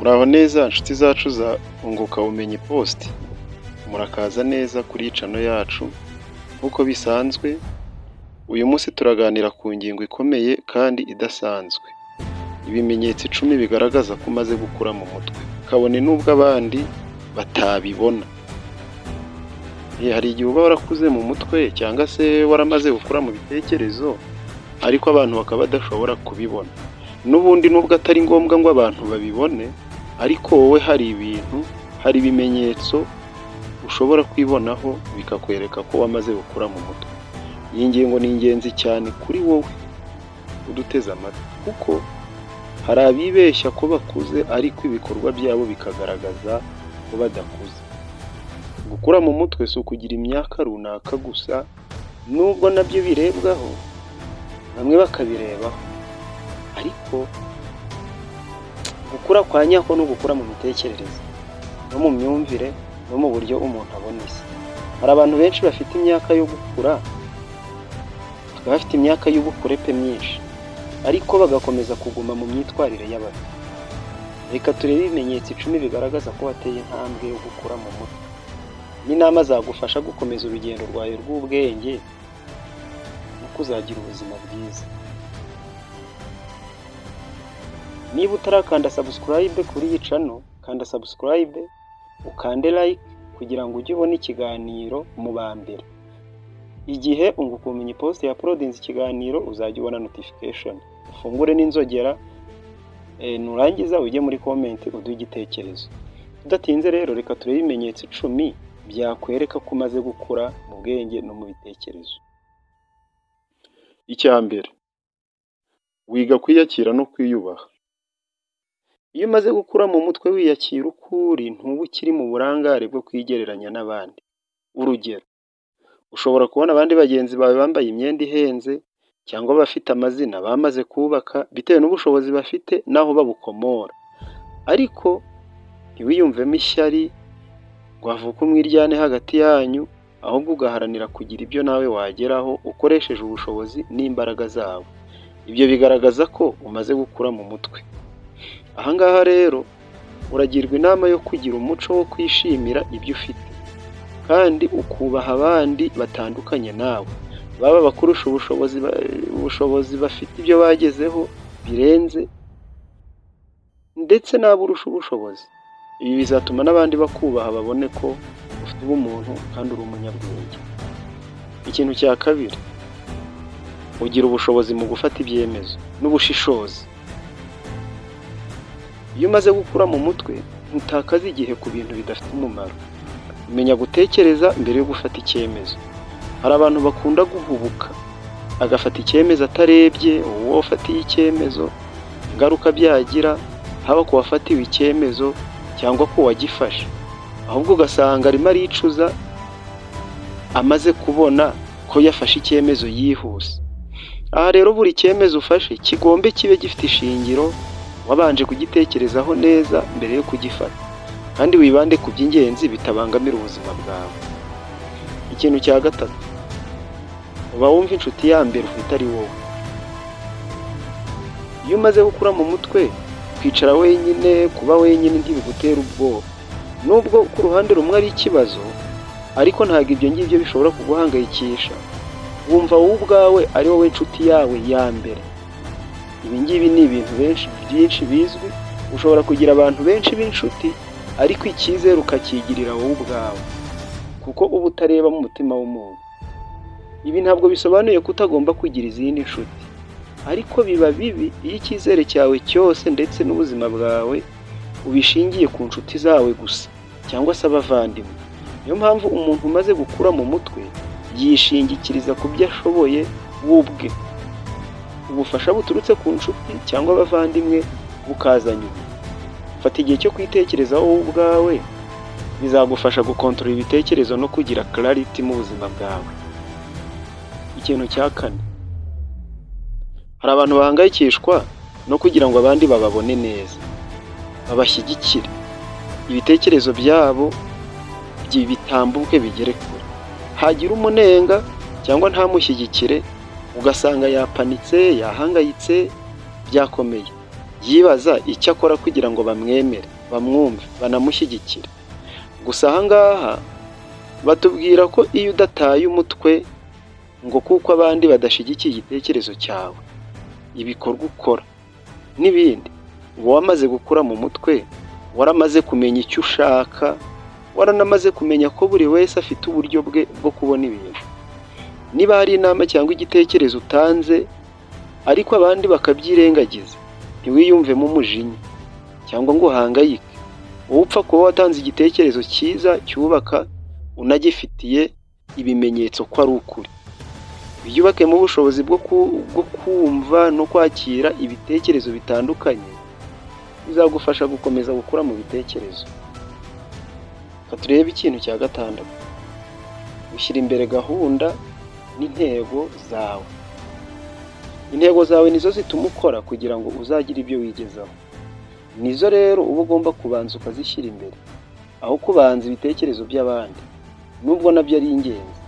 Muraho neza nshuti zacu za Unguka Bumenyi Post, murakaza neza kuri channel yacu. Nk'uko bisanzwe, uyu munsi turaganira ku ngingo ikomeye kandi idasanzwe. Ibimenyetso 10 bigaragaza ko umaze gukura mu mutwe, kabone nubwo abandi batabibona. Hari igihe uba warakuze mu mutwe cyangwa se waramaze gukura mu bitekerezo, ariko abantu bakaba badashobora kubibona. N'ubundi nubwo atari ngombwa ngo abantu babibone, ariko wowe hari ibimenyetso ushobora kwibonaho bikakwereka ko wamaze gukura mu mutwe. Iyi ngingo ni ingenzi cyane kuri wowe uduteze amatwi, kuko hari abibeshya ko bakuze ariko ibikorwa byabo bikagaragaza ko badakuze. Gukura mu mutwe si ukugira imyaka runaka gusa, nubwo nabyo birebwaho, bamwe bakabirebaho, ariko gukura kwa nyako no gukura mu mitekerereze no mu myumvire no mu buryo umuntu abona isi. Hari abantu benshi bafite imyaka yo gukura, bafite imyaka y'ubukure pe myinshi, ariko bagakomeza kuguma mu myitwarire y'abato. Reka turebe ibimenyetso 10 bigaragaza ko wateye intambwe yo gukura mu mutwe. N'inama zagufasha gukomeza urugendo rwawe rw'ubwenge no kuzagira ubuzima bwiza. Niba utarakanda subscribe kuri iyi channel, kanda subscribe, ukande like kugira ngo ujye ubona ikiganiro mu bambere. Igihe Unguka Bumenyi Post ya uploadinze ikiganiro uzajya ubona notification. Ufungure n'inzogera, nurangiza ujye muri comment uduhe igitekerezo. Tudatinze rero, reka turebe ibimenyetso 10 byakwereka ko umaze gukura mu bwenge no mu bitekerezo. Icyambere, wiga kwiyakira no kwiyubaha. Iyo umaze gukura mu mutwe wiyakira ukuri, ntuba ukiri mu burangare bwo kwigereranya n'abandi. Urugero, ushobora kubona abandi bagenzi bawe bambaye imyenda ihenze cyangwa bafite amazina bamaze kubaka bitewe n'ubushobozi bafite naho babukomora, ariko ntiwiyumvemo ishyari ngo havuke umwiryane hagati yanyu, ahubwo ugaharanira kugira ibyo nawe wageraho ukoresheje ubushobozi n'imbaraga zawe. Ibyo bigaragaza ko umaze gukura mu mutwe. Ahangaha rero uragirwa inama yo kugira umuco wo kwishimira ibyo ufite, kandi ukubaha abandi batandukanye nawe, baba bakurusha ubushobozi bafite ibyo bagezeho birenze, ndetse n'aburusha ubushobozi. Ibi bizatuma n'abandi bakubaha, babone ko ufite ubumuntu kandi uri umunyabwenge. Ikintu cya kabiri, ugira ubushobozi mu gufata ibyemezo n'ubushishozi. Iyo umaze gukura mu mutwe, ntutakaza igihe ku bintu bidafite umumaro. Umenya gutekereza mbere yo gufata icyemezo. Hari abantu bakunda guhubuka, agafata icyemezo atarebye uwo wafatiye icyemezo, ingaruka byagira, haba ku wafatiwe icyemezo cyangwa ko wagifashe. Ahubwo ugasanga arimo aricuza amaze kubona ko yafashe icyemezo yihuse. Aha rero buri cyemezo ufashe kigombe kibe gifite ishingiro, wabanje kugitekerezaho neza mbere yo kugifata, kandi wibande ku by'ingenzi bitabangamira ubuzima bwawe. Ikintu cya gatatu, uba wumva inshuti ya mbere ufite ari wowe. Iyo umaze gukura mu mutwe, kwicara wenyine, kuba wenyine ntibigutera ubwoba. Nubwo ku ruhande rumwe ari ikibazo, ariko ntabwo ibyo ngibyo bishobora kuguhangayikisha. Wumva wowe ubwawe ari wowe inshuti yawe ya mbere. Ibi ngibi ni ibintu byinshi bizwi. Ushobora kugira abantu benshi b'inshuti, ariko icyizere ukakigirira wowe ubwawe, kuko uba utareba mu mutima w'umuntu. Ibi ntabwo bisobanuye ko utagomba kugira izindi nshuti, ariko biba bibi iyo icyizere cyawe cyose ndetse n'ubuzima bwawe ubishingiye ku nshuti zawe gusa cyangwa se abavandimwe. Niyo mpamvu umuntu umaze gukura mu mutwe yishingikiriza ku byo ashoboye ubwe. Ubufasha buturutse ku nshuti cyangwa abavandimwe bukaza nyuma. Fata igihe cyo kwitekerezaho wowe ubwawe, bizagufasha gukontorora ibitekerezo no kugira clarity mu buzima bwawe. Ikintu cya kane, hari abantu bahangayikishwa no kugira ngo abandi bababone neza, babashyigikire, ibitekerezo byabo bitambuke bigere kure. Hagira umunenga cyangwa ntamushyigikire, ugasanga yapanitse, yahangayitse, byakomeye. yibaza icyo akora kugira ngo bamwemere. bamwumve banamushyigikire. Gusa aha ngaha batubwira ko iyo udataye umutwe ngo kuko abandi badashyigikiye igitekerezo cyawe, ibikorwa ukora n'ibindi, uba wamaze gukura mu mutwe, waramaze kumenya icyo ushaka, waranamaze kumenya ko buri wese afite uburyo bwe bwo kubona ibintu. Niba hari inama cyangwa igitekerezo utanze ariko abandi bakabyirengagiza, ntiwiyumvemo umujinya cyangwa ngo uhangayike. Wowe upfa kuba watanze igitekerezo cyiza cyubaka, unagifitiye ibimenyetso ko ari ukuri. Wiyubakemo ubushobozi bwo kumva no kwakira ibitekerezo bitandukanye, bizagufasha gukomeza gukura mu bitekerezo. Turebe ikintu cya gatandatu: ushyira imbere gahunda n'intego zawe. Intego zawe nizo zituma ukora kugira ngo uzagire ibyo wigezaho. Nizo rero uba ugomba kubanza ukazishyira imbere, aho kubanza ibitekerezo by'abandi, nubwo nabyo ari ingenzi.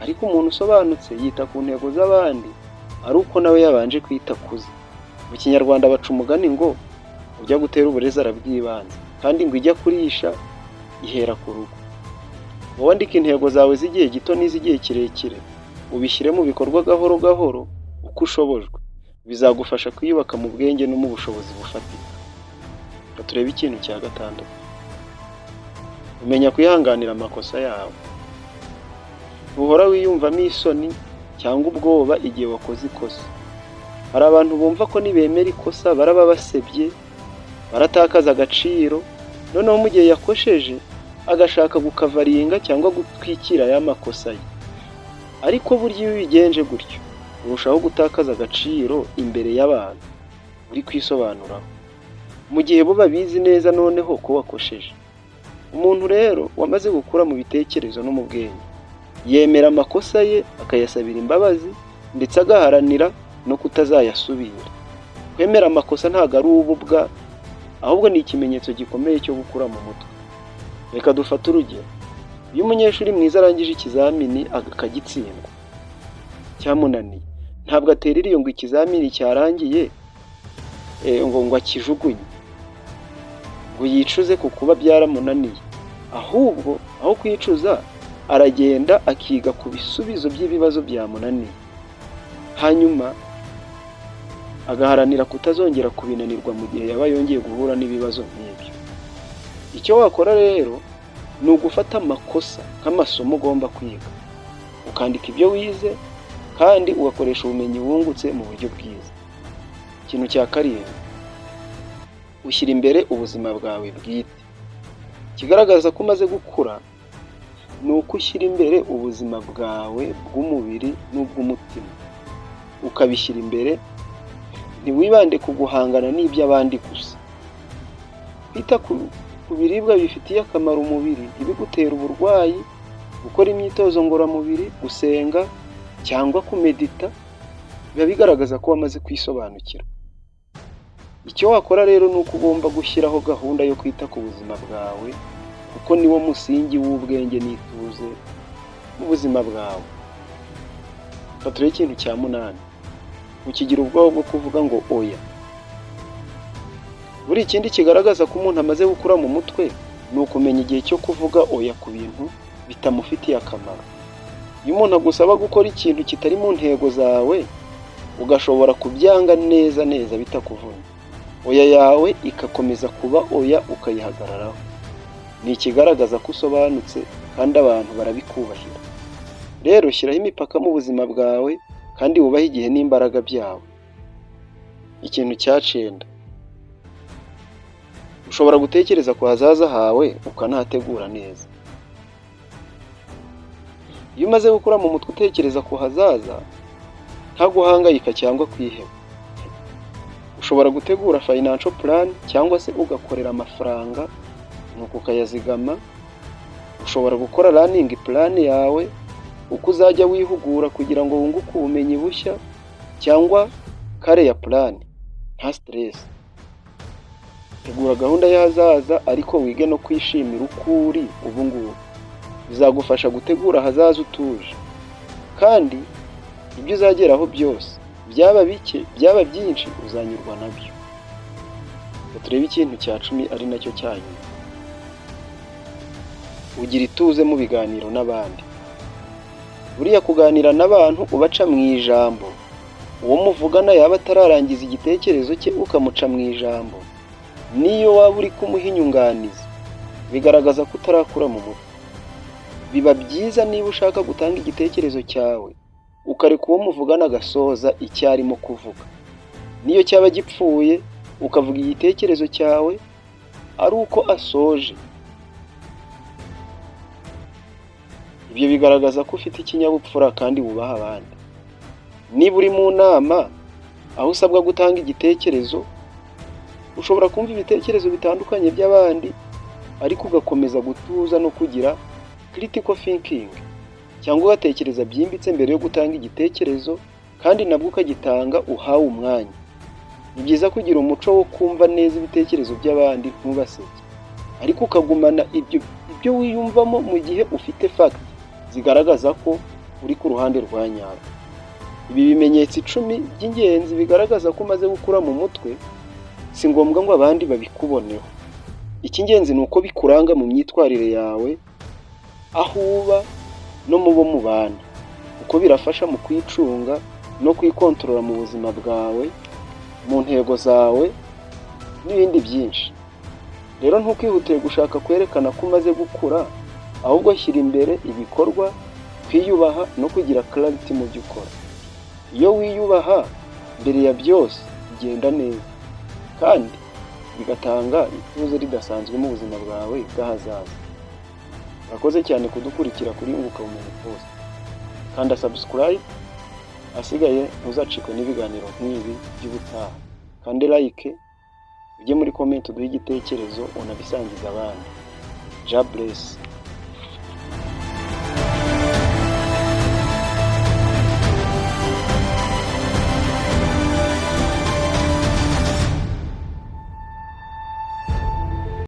Ariko umuntu usobanutse yita ku ntego z'abandi ari uko nawe yabanje kwita kuze. Mu Kinyarwanda baca umugani ngo ujya gutera uburezi arabwibanza, kandi ngo ijya kurisha ihera ku rugo. Wowe andika intego zawe z'igihe gito n'iz'igihe kirekire, ubishyire mu bikorwa gahoro gahoro uko ushobojwe. Bizagufasha kwiyubaka mu bwenge no mu bushobozi bufatika. Turebe ikintu cya gatandatu: umenya kwihanganira amakosa yawe. Uhora wiyumvamo isoni cyangwa ubwoba igihe wakoze ikosa. Hari abantu bumva ko nibemera ikosa baraba basebye, baratakaza agaciro, noneho mu gihe yakosheje agashaka gukavaringa cyangwa gutwikira aya makosa ye. Ariko burya iyo ubigenje gutyo, urushaho gutakaza agaciro imbere y'abantu uri kwisobanuraho, mu gihe bo babizi neza noneho ko wakosheje. Umuntu rero wamaze gukura mu bitekerezo no mu bwenge, yemera amakosa ye akayasabira imbabazi, ndetse agaharanira no kutazayasubira. Kwemera amakosa ntabwo ari ububwa, ahubwo ni ikimenyetso gikomeye cyo gukura mu mutwe. Reka dufate urugero: iyo umunyeshuri mwiza arangije ikizamini akagitsindwa, cyamunaniye, ntabwo aterera iyo ngo ikizamini cyarangiye ngo akijugunye, ngo yicuze ku kuba byaramunaniye. Ahubwo aho kwicuza, aragenda akiga ku bisubizo by'ibibazo byamunaniye, hanyuma agaharanira kutazongera kubinanirwa mu gihe yaba yongeye guhura n'ibibazo nk'ibyo. Icyo wakora rero ni ugufata amakosa nk'amasomo ugomba kwiga, ukandika ibyo wize kandi ugakoresha ubumenyi wungutse mu buryo bwiza. Ikintu cya karindwi: ushyira imbere ubuzima bwawe bwite. Kigaragaza ko umaze gukura ni uko ushyira imbere ubuzima bwawe bw'umubiri n'ubw'umutima, ukabishyira imbere. Ntiwibande ku guhangana n'iby'abandi gusa. Kwita ku biribwa bifitiye akamaro umubiri ntibigutera uburwayi, gukora imyitozo ngororamubiri, gusenga cyangwa kumedita, biba bigaragaza ko wamaze kwisobanukira. Icyo wakora rero ni uko ugomba gushyiraho gahunda yo kwita ku buzima bwawe, kuko niwo musingi w'ubwenge n'ituze mu buzima bwawe. Turebe ikintu cya munani: ukigira ubwoba bwo kuvuga ngo oya. Buri ikindi kigaragaza ko umuntu amaze gukura mu mutwe ni ukumenya igihe cyo kuvuga oya ku bintu bitamufitiye akamaro. Iyo umuntu agusaba gukora ikintu kitari mu ntego zawe, ugashobora kubyanga neza neza bitakuvunnye, oya yawe igakomeza kuba oya, ukayihagararaho. Ni ikigaragaza ko usobanutse kandi abantu barabikubahira. Rero shyiraho imipaka mu buzima bwawe kandi wubahe igihe n'imbaraga byawe. Ikintu cya 9: ushobora gutekereza ku hazaza hawe ukanahategura neza. Iyo umaze gukura mu mutwe utekereza ku hazaza, nta guhangayika cyangwa kwiheba. Ushobora gutegura financial plan cyangwa se ugakorera amafaranga nuko ukayazigama. Ushobora gukora running plan yawe, uko uzajya wihugura kugira ngo wunguke ubumenyi bushya, cyangwa career plan nta stress. Tegura gahunda y'ahazaza ariko wige no kwishimira uko uri ubu ngubu. Bizagufasha gutegura ahazaza utuje, kandi ibyo uzageraho byose, byaba bike byaba byinshi, uzanyurwa nabyo. turebe ikintu cya 10 ari nacyo cyanyuma. Ugira ituze mu biganiro n'abandi. Buriya kuganira n'abantu ubaca mu ijambo, uwo muvugana yaba atararangiza igitekerezo cye ukamuca mu ijambo, niyo waba uri kumuha inyunganizi, bigaragaza ko utarakura mu mutwe. Biba byiza niba ushaka gutanga igitekerezo cyawe ukareka uwo muvugana agasoza icyo arimo kuvuga. Niyo cyaba gipfuye ukavuga igitekerezo cyawe ari uko asoje. Ibyo bigaragaza ko ufite ikinyabupfura kandi wubaha abandi. Niba uri mu nama aho usabwa gutanga igitekerezo, ushobora kumva ibitekerezo bitandukanye by'abandi ariko ugakomeza gutuza no kugira critical thinking, cyangwa ugatekereza byimbitse mbere yo gutanga igitekerezo kandi nabwo ukagitanga uhawe umwanya. Ni byiza kugira umuco wo kumva neza ibitekerezo by'abandi ntubaseke, ariko ukagumana ibyo wiyumvamo mu gihe ufite fact zigaragaza ko uri ku ruhande rwa nyarwo. Ibi bimenyetso 10 by'ingenzi bigaragaza ko umaze gukura mu mutwe, si ngombwa ngo abandi babikuboneho. Icy'ingenzi ni uko bikuranga mu myitwarire yawe, aho uba no mu bo mubana, uko birafasha mu kwicunga no kwikontorora mu buzima bwawe, mu ntego zawe n'ibindi byinshi. Rero ntukihutire gushaka kwerekana ko umaze gukura, ahubwo shyira imbere ibikorwa, kwiyubaha no kugira clarity mu byo ukora. Iyo wiyubaha mbere ya byose bigenda neza, kandi bigatanga ituze ridasanzwe mu buzima bwawe bw'ahazaza. Urakoze cyane kudukurikira kuri Unguka Ubumenyi Post. Kanda subscribe, asigaye ntuzacikwe n'ibiganiro nk'ibi by'ubutaha. Kandi like, ujye muri comment uduhe igitekerezo unabisangiza abandi. God bless.